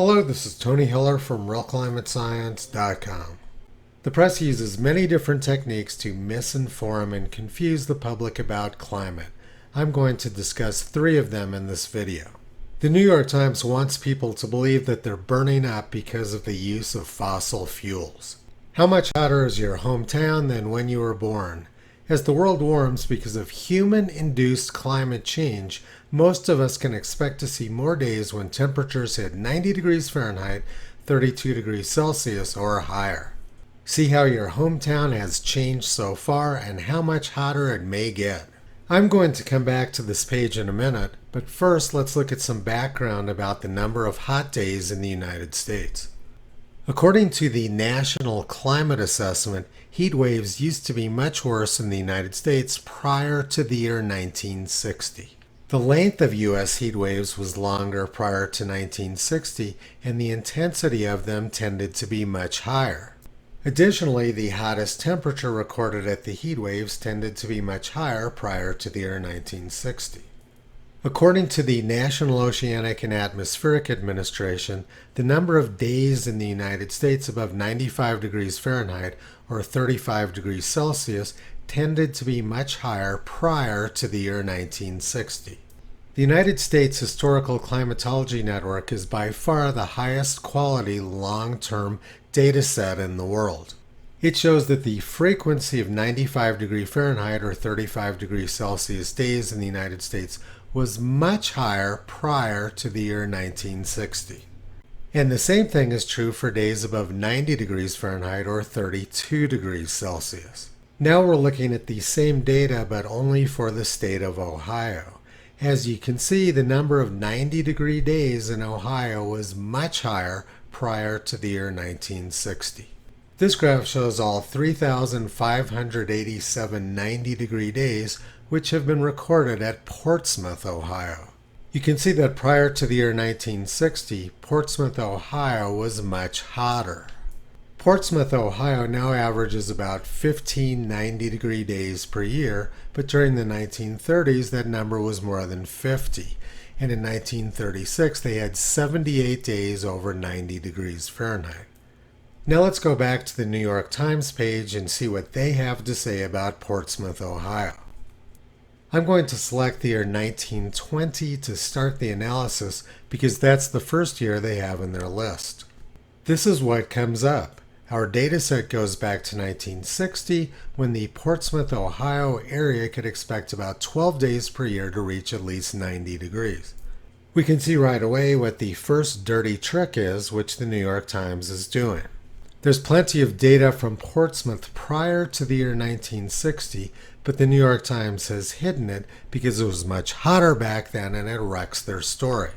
Hello, this is Tony Hiller from RealClimateScience.com. The press uses many different techniques to misinform and confuse the public about climate. I'm going to discuss 3 of them in this video. The New York Times wants people to believe that they're burning up because of the use of fossil fuels. How much hotter is your hometown than when you were born? As the world warms because of human-induced climate change, most of us can expect to see more days when temperatures hit 90 degrees Fahrenheit, 32 degrees Celsius, or higher. See how your hometown has changed so far and how much hotter it may get. I'm going to come back to this page in a minute, but first let's look at some background about the number of hot days in the United States. According to the National Climate Assessment, heat waves used to be much worse in the United States prior to the year 1960. The length of U.S. heat waves was longer prior to 1960, and the intensity of them tended to be much higher. Additionally, the hottest temperature recorded at the heat waves tended to be much higher prior to the year 1960. According to the National Oceanic and Atmospheric Administration, the number of days in the United States above 95 degrees Fahrenheit or 35 degrees Celsius tended to be much higher prior to the year 1960. The United States Historical Climatology Network is by far the highest quality long-term data set in the world. It shows that the frequency of 95 degree Fahrenheit or 35 degrees Celsius days in the United States was much higher prior to the year 1960. And the same thing is true for days above 90 degrees Fahrenheit or 32 degrees Celsius. Now we're looking at the same data but only for the state of Ohio. As you can see, the number of 90 degree days in Ohio was much higher prior to the year 1960. This graph shows all 3,587 90 degree days which have been recorded at Portsmouth, Ohio. You can see that prior to the year 1960, Portsmouth, Ohio was much hotter. Portsmouth, Ohio now averages about 15 90 degree days per year, but during the 1930s that number was more than 50, and in 1936 they had 78 days over 90 degrees Fahrenheit. Now let's go back to the New York Times page and see what they have to say about Portsmouth, Ohio. I'm going to select the year 1920 to start the analysis because that's the first year they have in their list. This is what comes up. Our data set goes back to 1960 when the Portsmouth, Ohio area could expect about 12 days per year to reach at least 90 degrees. We can see right away what the first dirty trick is, which the New York Times is doing. There's plenty of data from Portsmouth prior to the year 1960, but the New York Times has hidden it because it was much hotter back then and it wrecks their story.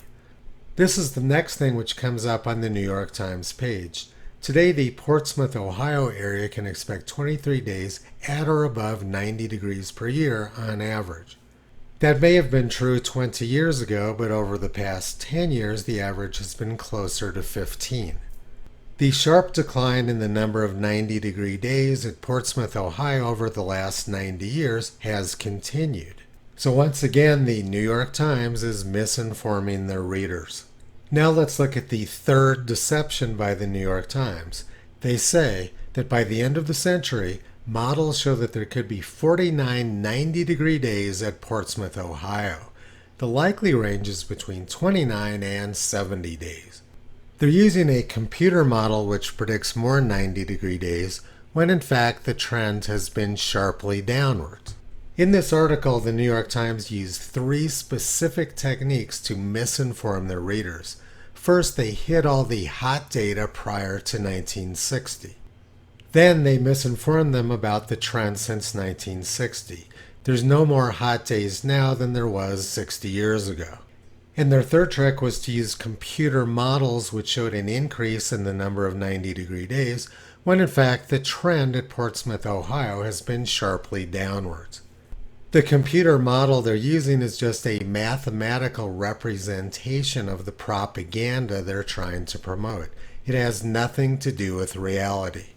This is the next thing which comes up on the New York Times page. Today, the Portsmouth, Ohio area can expect 23 days at or above 90 degrees per year on average. That may have been true 20 years ago, but over the past 10 years, the average has been closer to 15. The sharp decline in the number of 90 degree days at Portsmouth, Ohio over the last 90 years has continued. So once again, the New York Times is misinforming their readers. Now let's look at the third deception by the New York Times. They say that by the end of the century, models show that there could be 49 90 degree days at Portsmouth, Ohio. The likely range is between 29 and 70 days. They're using a computer model which predicts more 90 degree days, when in fact the trend has been sharply downwards. In this article, the New York Times used 3 specific techniques to misinform their readers. First, they hid all the hot data prior to 1960. Then they misinformed them about the trend since 1960. There's no more hot days now than there was 60 years ago. And their third trick was to use computer models which showed an increase in the number of 90 degree days, when in fact the trend at Portsmouth, Ohio has been sharply downwards. The computer model they're using is just a mathematical representation of the propaganda they're trying to promote. It has nothing to do with reality.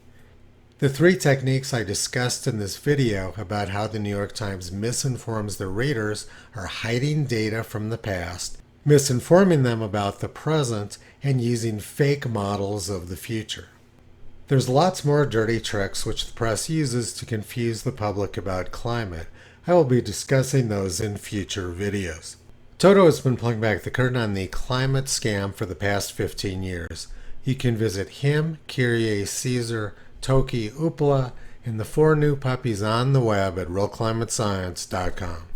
The 3 techniques I discussed in this video about how the New York Times misinforms their readers are hiding data from the past, misinforming them about the present, and using fake models of the future. There's lots more dirty tricks which the press uses to confuse the public about climate. I will be discussing those in future videos. Toto has been pulling back the curtain on the climate scam for the past 15 years. You can visit him, Kyrie Caesar, Toki Upala, and the 4 new puppies on the web at realclimatescience.com.